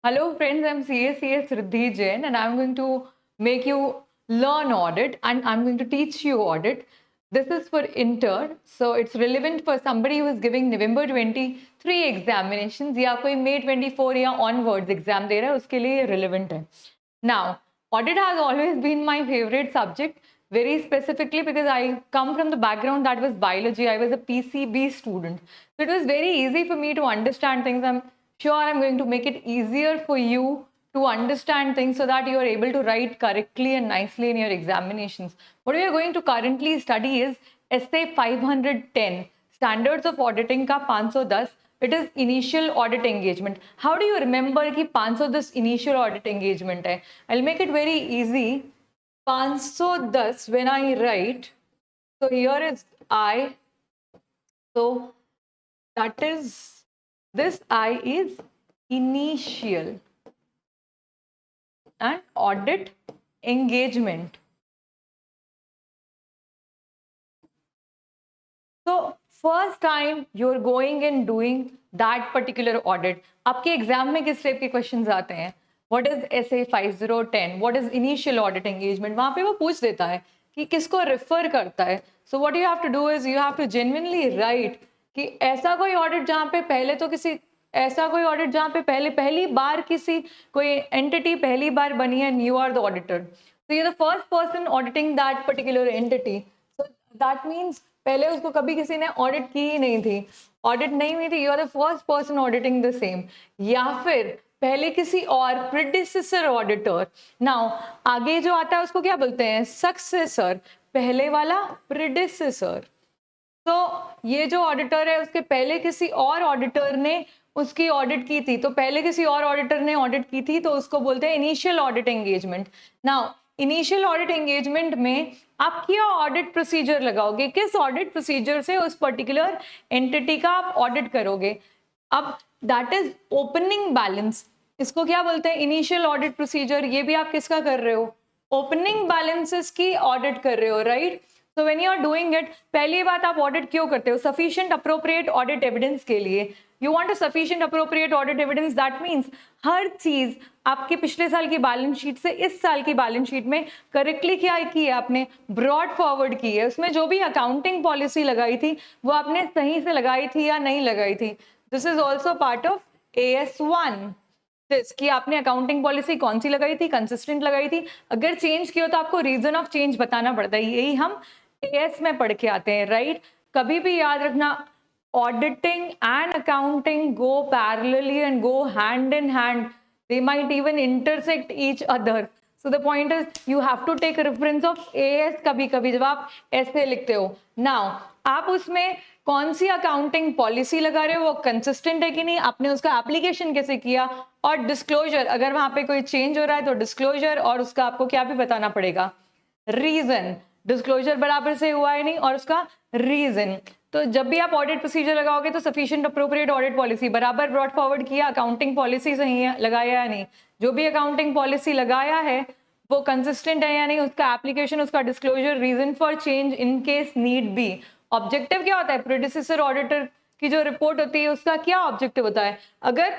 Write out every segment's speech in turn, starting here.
Hello friends, I'm CACS Riddhi Jain and I'm going to make you learn audit and I'm going to teach you audit. This is for inter, so it's relevant for somebody who is giving November 23 examinations या कोई May 24 या onwards exam दे रहा है उसके लिए relevant है. Now, audit has always been my favorite subject, very specifically because I come from the background that was biology. I was a PCB student. So it was very easy for me to understand things. I'm sure I'm going to make it easier for you to understand things so that you are able to write correctly and nicely in your examinations. What we are going to currently study is Essay 510, Standards of Auditing का 510. It is initial audit engagement. How do you remember कि 510 initial audit engagement है? I'll make it very easy. 510 when I write, so here is I, so that is, this I is initial and audit engagement. So first time you're going and doing that particular audit, आपके exam में किस type के questions आते हैं? What is SA 5010? What is initial audit engagement? वहाँ पे वो पूछ देता है कि किसको रेफर करता है. So what you have to do is you have to genuinely write कि ऐसा कोई ऑडिट जहाँ पे पहले तो किसी ऐसा कोई ऑडिट जहाँ पे पहली बार किसी कोई एंटिटी पहली बार बनी है and you are the auditor. So you're the first person auditing that particular entity. So that means पहले उसको कभी किसी ने ऑडिट की ही नहीं थी, ऑडिट नहीं हुई थी, you are the first person auditing the same. या फिर पहले किसी और प्रीडिसेसर ऑडिटर. नाउ आगे जो आता है उसको क्या बोलते हैं? सक्सेसर. पहले वाला प्रीडिसेसर. तो ये जो ऑडिटर है उसके पहले किसी और ऑडिटर ने उसकी ऑडिट की थी, तो पहले किसी और ऑडिटर ने ऑडिट की थी तो उसको बोलते हैं initial audit engagement. Now initial audit engagement में आप क्या ऑडिट प्रोसीजर लगाओगे, किस ऑडिट प्रोसीजर से उस पर्टिकुलर एंटिटी का आप ऑडिट करोगे. अब दैट इज ओपनिंग बैलेंस. इसको क्या बोलते हैं? Initial audit procedure. ये भी आप किसका कर रहे हो? ओपनिंग बैलेंसेस की ऑडिट कर रहे हो, right. So when you are doing it, पहली बात आप ऑडिट क्यों करते हो? सफिशिएंट अप्रोप्रिएट ऑडिट एविडेंस के लिए. You want a sufficient appropriate audit evidence. That means हर चीज आपके पिछले साल की बैलेंस शीट से इस साल की बैलेंस शीट में करेक्टली क्या की है आपने? ब्रॉड फॉरवर्ड की है. उसमें जो भी अकाउंटिंग पॉलिसी लगाई थी वो आपने सही से लगाई थी या नहीं लगाई थी. This is also part of AS1. कि आपने अकाउंटिंग पॉलिसी कौन सी लगाई थी, कंसिस्टेंट लगाई थी. अगर चेंज किया तो आपको रीजन ऑफ चेंज बताना पड़ता है. यही हम AS में पढ़ के आते हैं, राइट. कभी भी याद रखना, auditing and accounting go parallelly and go hand in hand. They might even intersect each other. So the point is you have to take reference of AS कभी कभी जब आप ऐसे लिखते हो. Now आप उसमें कौन सी अकाउंटिंग पॉलिसी लगा रहे हो, वो कंसिस्टेंट है कि नहीं, आपने उसका एप्लीकेशन कैसे किया, और डिस्क्लोजर. अगर वहां पे कोई चेंज हो रहा है तो डिस्क्लोजर, और उसका आपको क्या भी बताना पड़ेगा? रीजन. डिस्क्लोजर बराबर से हुआ है नहीं और उसका रीजन. तो जब भी आप ऑडिट प्रोसीजर लगाओगे तो सफिशिएंट अप्रोप्रिएट ऑडिट पॉलिसी बराबर ब्रॉड फॉरवर्ड किया, अकाउंटिंग पॉलिसी सही है लगाया या नहीं, जो भी अकाउंटिंग पॉलिसी लगाया है वो कंसिस्टेंट है या नहीं, उसका एप्लीकेशन, उसका disclosure, reason for change in case need be. Objective क्या होता है? प्रीडिसेसर ऑडिटर की जो रिपोर्ट होती है उसका क्या ऑब्जेक्टिव होता है? अगर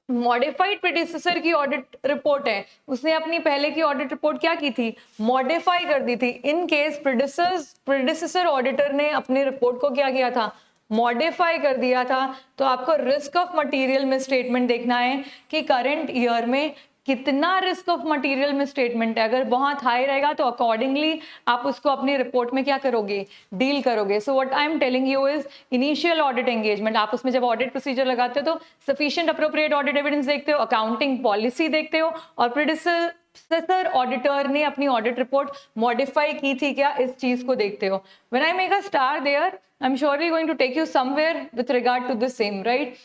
मॉडिफाइड प्रीडिसेसर की ऑडिट रिपोर्ट है, उसने अपनी पहले की ऑडिट रिपोर्ट क्या की थी? मॉडिफाई कर दी थी. इन केस प्रीडिसेसर ऑडिटर ने अपनी रिपोर्ट को क्या किया था? मॉडिफाई कर दिया था. तो आपको रिस्क ऑफ मटेरियल में स्टेटमेंट देखना है कि करंट ईयर में कितना रिस्क ऑफ मटेरियल में स्टेटमेंट है. अगर बहुत हाई रहेगा तो अकॉर्डिंगली आप उसको अपनी रिपोर्ट में क्या करोगे? डील करोगे. So what I am telling you is initial audit engagement. आप उसमें जब ऑडिट प्रोसीजर लगाते हो तो सफिशिएंट अप्रोप्रिएट ऑडिट एविडेंस देखते हो, अकाउंटिंग पॉलिसी देखते हो, और प्रीडिसेसर ऑडिटर ने अपनी ऑडिट रिपोर्ट मॉडिफाई की थी क्या, इस चीज को देखते हो. When I make a star there, I am surely going to take you somewhere with regard to this same, right.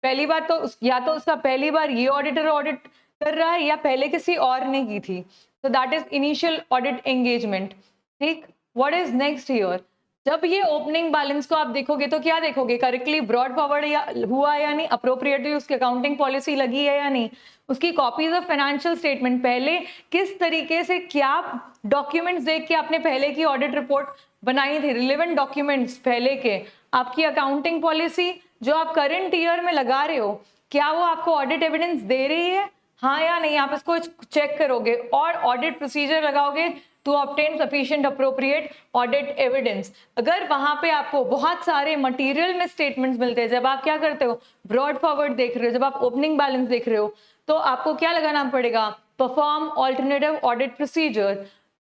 पहली बात तो या तो उसका पहली बार ये ऑडिटर ऑडिट कर रहा है या पहले किसी और ने की थी. तो that is initial audit engagement. ठीक. What is next here? जब ये ओपनिंग बैलेंस को आप देखोगे तो क्या देखोगे? करेक्टली ब्रॉड फॉरवर्ड या हुआ या नहीं, अप्रोप्रिएटली उसकी अकाउंटिंग पॉलिसी लगी है या नहीं, उसकी कॉपीज ऑफ फाइनेंशियल स्टेटमेंट, पहले किस तरीके से क्या डॉक्यूमेंट्स देख के आपने पहले की ऑडिट रिपोर्ट बनाई थी, रिलेवेंट डॉक्यूमेंट्स पहले के, आपकी अकाउंटिंग पॉलिसी जो आप करंट ईयर में लगा रहे हो क्या वो आपको ऑडिट एविडेंस दे रही है, हाँ या नहीं, आप इसको चेक करोगे और ऑडिट प्रोसीजर लगाओगे to obtain sufficient appropriate audit evidence. अगर वहां पे आपको बहुत सारे मटेरियल में स्टेटमेंट्स मिलते हैं, जब आप क्या करते हो, ब्रॉड फॉरवर्ड देख रहे हो, जब आप ओपनिंग बैलेंस देख रहे हो, तो आपको क्या लगाना पड़ेगा, परफॉर्म ऑल्टरनेटिव ऑडिट प्रोसीजर,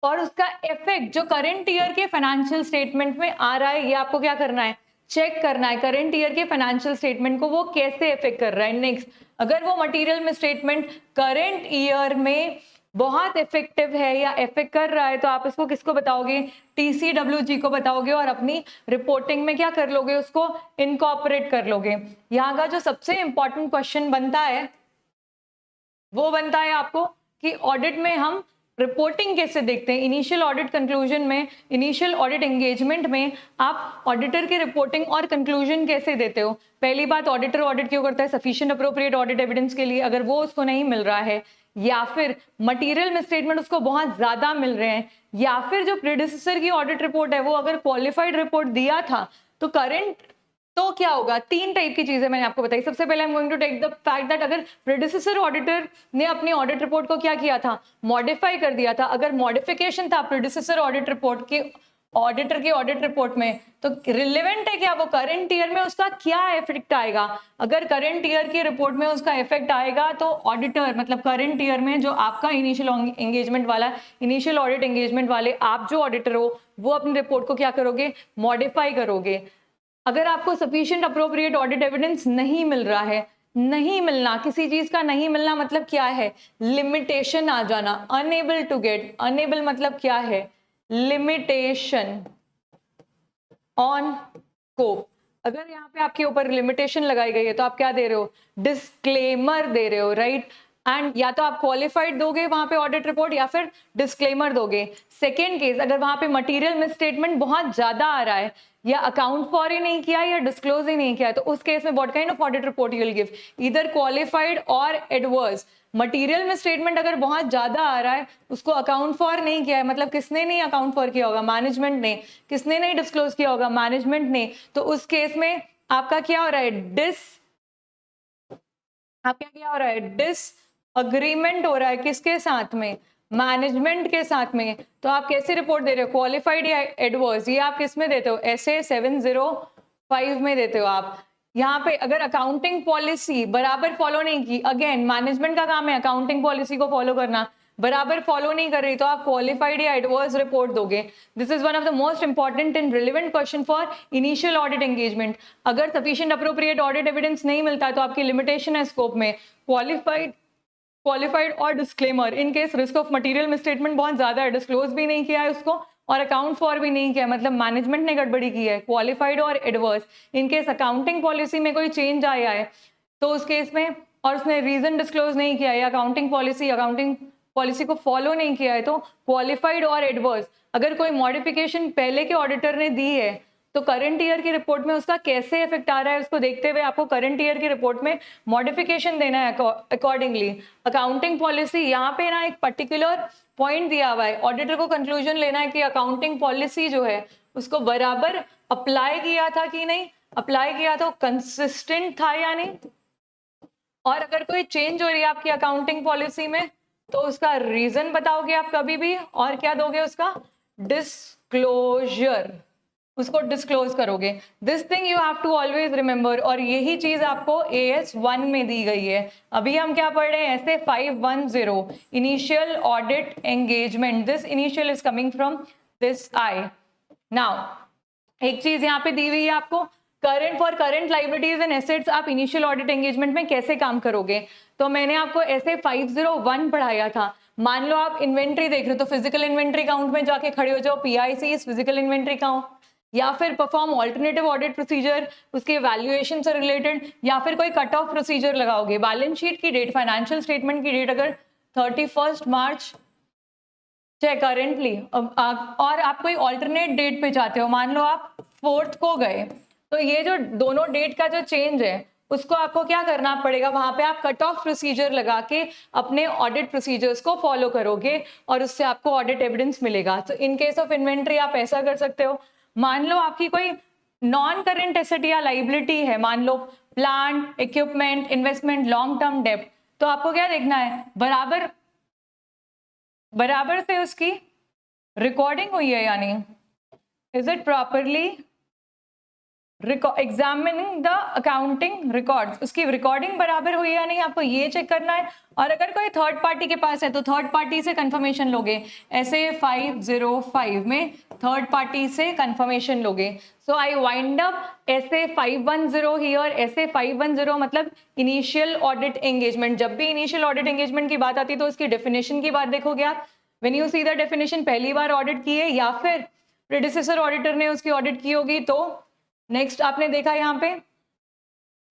और उसका इफेक्ट जो करंट ईयर के फाइनेंशियल स्टेटमेंट में आ रहा है, ये आपको क्या करना है, चेक करना है करंट ईयर के फाइनेंशियल स्टेटमेंट को वो कैसे इफेक्ट कर रहा है। नेक्स्ट, अगर वो मटेरियल में स्टेटमेंट करंट ईयर में बहुत इफेक्टिव है या इफेक्ट कर रहा है, तो आप इसको किसको बताओगे, TCWG को बताओगे, और अपनी रिपोर्टिंग में क्या कर लोगे, उसको इनकॉर्पोरेट कर लोगे। यहाँ का जो सबसे इंपॉर्टेंट क्वेश्चन बनता है वो बनता है आपको कि ऑडिट में हम रिपोर्टिंग कैसे देखते हैं। इनिशियल ऑडिट कंक्लूजन में, इनिशियल ऑडिट एंगेजमेंट में आप ऑडिटर की रिपोर्टिंग और कंक्लूजन कैसे देते हो। पहली बात, ऑडिटर ऑडिट क्यों करता है, सफिशिएंट अप्रोप्रिएट ऑडिट एविडेंस के लिए, अगर वो उसको नहीं मिल रहा है, या फिर मटेरियल में स्टेटमेंट उसको बहुत ज्यादा मिल रहे हैं, या फिर जो प्रीडिसेसर की ऑडिट रिपोर्ट है वो अगर क्वालिफाइड रिपोर्ट दिया था तो करंट, तो क्या होगा, तीन टाइप की चीजें मैंने आपको बताई। सबसे पहले I am going to take the fact that अगर प्रेडिसेसर ऑडिटर ने अपनी ऑडिट रिपोर्ट को क्या किया था, मॉडिफाई कर दिया था, अगर मॉडिफिकेशन था प्रेडिसेसर ऑडिट रिपोर्ट के ऑडिटर की ऑडिट रिपोर्ट में, तो रिलेवेंट है क्या, वो करंट ईयर में उसका क्या इफेक्ट आएगा। अगर करंट ईयर की रिपोर्ट में उसका इफेक्ट आएगा तो ऑडिटर, मतलब करंट ईयर में जो आपका इनिशियल एंगेजमेंट वाला, इनिशियल ऑडिट एंगेजमेंट वाले आप जो ऑडिटर हो, वो अपनी रिपोर्ट को क्या करोगे, मॉडिफाई करोगे। अगर आपको सफिशिएंट अप्रोप्रिएट ऑडिट एविडेंस नहीं मिल रहा है, नहीं मिलना, किसी चीज का नहीं मिलना मतलब क्या है, लिमिटेशन आ जाना, अनेबल टू गेट, अनेबल मतलब क्या है, लिमिटेशन ऑन स्कोप। अगर यहाँ पे आपके ऊपर लिमिटेशन लगाई गई है तो आप क्या दे रहे हो, डिस्क्लेमर दे रहे हो, राइट। एंड या तो आप क्वालिफाइड दोगे वहां पे ऑडिट रिपोर्ट, या फिर डिस्क्लेमर दोगे। सेकेंड केस, अगर वहां पे मटेरियल मिसस्टेटमेंट बहुत ज्यादा आ रहा है, या अकाउंट फॉर ही नहीं किया, या डिस्क्लोज ही नहीं किया, तो उस केस में what kind of audit report you will give, either qualified और एडवर्स। मटेरियल में स्टेटमेंट अगर बहुत ज्यादा आ रहा है, उसको अकाउंट फॉर नहीं किया है, मतलब किसने नहीं अकाउंट फॉर किया होगा, मैनेजमेंट ने, किसने नहीं डिस्क्लोज किया होगा, मैनेजमेंट ने, तो उस केस में आपका क्या हो रहा है, आपका क्या हो रहा है, डिस अग्रीमेंट हो रहा है, किसके साथ में, मैनेजमेंट के साथ में। तो आप कैसे रिपोर्ट दे रहे हो, क्वालिफाइड या एडवर्स, ये आप किस में देते हो, SA 705 में देते हो आप। यहाँ पे अगर अकाउंटिंग पॉलिसी बराबर फॉलो नहीं की, अगेन मैनेजमेंट का काम है अकाउंटिंग पॉलिसी को फॉलो करना, बराबर फॉलो नहीं कर रही, तो आप क्वालिफाइड या एडवर्स रिपोर्ट दोगे। This is one of the most important and relevant question for initial audit engagement. अगर सफिशिएंट अप्रोप्रिएट ऑडिट एविडेंस नहीं मिलता है तो आपकी लिमिटेशन है स्कोप में, क्वालिफाइड और disclaimer. In case risk of material misstatement बहुत ज्यादा है, डिस्क्लोज भी नहीं किया है उसको और अकाउंट फॉर भी नहीं किया है, मतलब मैनेजमेंट ने गड़बड़ी की है, क्वालिफाइड और adverse. In case accounting policy में कोई चेंज आया है तो उस केस में, और उसने रीजन डिस्क्लोज नहीं किया है, अकाउंटिंग पॉलिसी को फॉलो नहीं किया है, तो क्वालिफाइड और एडवर्स। अगर कोई मॉडिफिकेशन पहले के ऑडिटर ने दी है तो करंट ईयर की रिपोर्ट में उसका कैसे इफेक्ट आ रहा है उसको देखते हुए आपको करंट ईयर की रिपोर्ट में मॉडिफिकेशन देना है अकॉर्डिंगली। अकाउंटिंग पॉलिसी, यहाँ पे ना एक पर्टिकुलर पॉइंट दिया हुआ है, ऑडिटर को कंक्लूजन लेना है कि अकाउंटिंग पॉलिसी जो है उसको बराबर अप्लाई किया था कि नहीं, अप्लाई किया तो कंसिस्टेंट था या नहीं, और अगर कोई चेंज हो रही है आपकी अकाउंटिंग पॉलिसी में तो उसका रीजन बताओगे आप कभी भी, और क्या दोगे, उसका डिस्क्लोजर, उसको डिस्क्लोज करोगे। This thing you have to always remember, और यही चीज आपको AS 1 में दी गई है। अभी हम क्या पढ़ रहे हैं, SA 510 initial audit engagement, this initial is coming from this I. Now एक चीज यहाँ पे दी हुई है आपको, करंट लाइबिलिटीज एंड एसेट्स आप इनिशियल ऑडिट एंगेजमेंट में कैसे काम करोगे। तो मैंने आपको SA 501 पढ़ाया था। मान लो आप इन्वेंट्री देख रहे हो तो फिजिकल इन्वेंट्री काउंट में जाके खड़े हो जाओ, PIC is physical inventory count, या फिर परफॉर्म ऑल्टरनेटिव ऑडिट प्रोसीजर उसके वैल्यूएशन से रिलेटेड, या फिर कोई कट ऑफ प्रोसीजर लगाओगे। बैलेंस शीट की डेट, फाइनेंशियल स्टेटमेंट की डेट अगर 31 मार्च चाहे करेंटली, और आप कोई ऑल्टरनेट डेट पे जाते हो, मान लो आप 4th को गए, तो ये जो दोनों डेट का जो चेंज है उसको आपको क्या करना पड़ेगा, वहां पे आप कट ऑफ प्रोसीजर लगा के अपने ऑडिट प्रोसीजर्स को फॉलो करोगे और उससे आपको ऑडिट एविडेंस मिलेगा। तो इन केस ऑफ इन्वेंट्री आप ऐसा कर सकते हो, मान लो आपकी कोई नॉन करेंट एसेट या लाइबिलिटी है, मान लो plant, equipment, investment, long term डेप्ट। तो आपको क्या देखना है, बराबर बराबर से उसकी रिकॉर्डिंग हुई है या नहीं, is it properly examining the accounting records, उसकी रिकॉर्डिंग बराबर हुई या नहीं, आपको ये चेक करना है। और अगर कोई थर्ड पार्टी के पास है तो थर्ड पार्टी से कंफर्मेशन लोगे, ऐसे 505 में थर्ड पार्टी से कंफर्मेशन लोगे। सो आई वाइंड अप ऐसे 510 हियर, ऐसे 510 मतलब इनिशियल ऑडिट एंगेजमेंट। जब भी इनिशियल ऑडिट एंगेजमेंट की बात आती है तो उसकी डेफिनेशन की बात देखोगे आप। When you see the definition, पहली बार ऑडिट की है या फिर प्रेडिसेसर ऑडिटर ने उसकी ऑडिट की होगी। तो नेक्स्ट आपने देखा यहाँ पे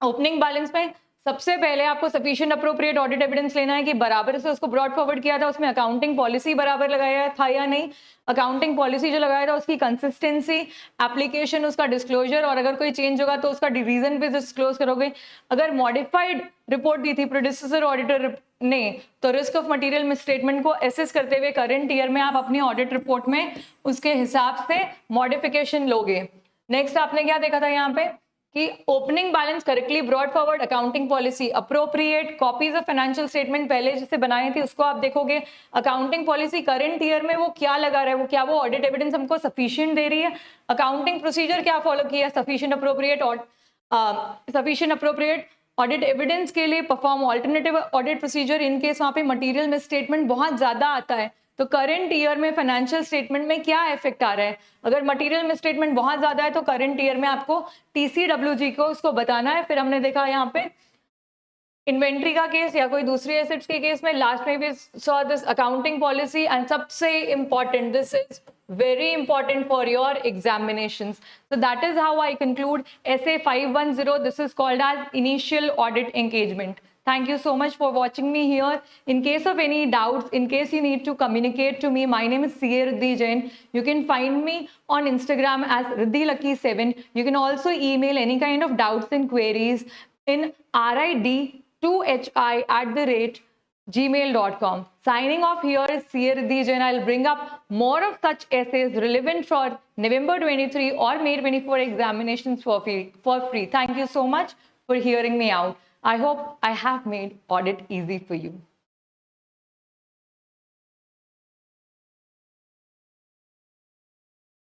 ओपनिंग बैलेंस में सबसे पहले आपको सफिशिएंट अप्रोप्रिएट ऑडिट एविडेंस लेना है कि बराबर से उसको ब्रॉड फॉरवर्ड किया था, उसमें अकाउंटिंग पॉलिसी बराबर लगाया था या नहीं, अकाउंटिंग पॉलिसी जो लगाया था उसकी कंसिस्टेंसी, एप्लीकेशन, उसका डिस्क्लोजर, और अगर कोई चेंज होगा तो उसका रीजन भी डिस्क्लोज करोगे। अगर मॉडिफाइड रिपोर्ट दी थी प्रेडिसेसर ऑडिटर ने तो रिस्क ऑफ मटेरियल मिसस्टेटमेंट को एसेस करते हुए करंट ईयर में आप अपनी ऑडिट रिपोर्ट में उसके हिसाब से मॉडिफिकेशन लोगे। नेक्स्ट आपने क्या देखा था यहाँ पे कि opening balance correctly brought forward, accounting policy appropriate, copies of financial statement पहले जिसे बनाई थी उसको आप देखोगे, अकाउंटिंग पॉलिसी करंट ईयर में वो क्या लगा रहा है, वो क्या वो ऑडिट एविडेंस हमको सफिशिएंट दे रही है, अकाउंटिंग प्रोसीजर क्या फॉलो किया, सफिशिएंट अप्रोप्रिएट ऑडिट एविडेंस के लिए perform alternative audit procedure in case वहां पे मटेरियल मिसस्टेटमेंट बहुत ज्यादा आता है तो करंट ईयर में फाइनेंशियल स्टेटमेंट में क्या इफेक्ट आ रहा है। अगर मटेरियल मिसस्टेटमेंट बहुत ज्यादा है तो करंट ईयर में आपको टीसीडब्ल्यूजी को उसको बताना है। फिर हमने देखा यहाँ पे इन्वेंट्री का केस या कोई दूसरी एसेट्स के केस में लास्ट में भी saw this accounting policy, and सबसे important, this is very important for your examinations. So that is how I conclude SA 510. This is called as initial audit engagement. Thank you so much for watching me here. In case of any doubts, in case you need to communicate to me, my name is CA Riddhi Jain. You can find me on Instagram as RiddhiLucky7. You can also email any kind of doubts and queries in rid2hi@gmail.com. Signing off here is CA Riddhi Jain. I'll bring up more of such essays relevant for November 23 or May 24 examinations for free. Thank you so much for hearing me out. I hope I have made audit easy for you.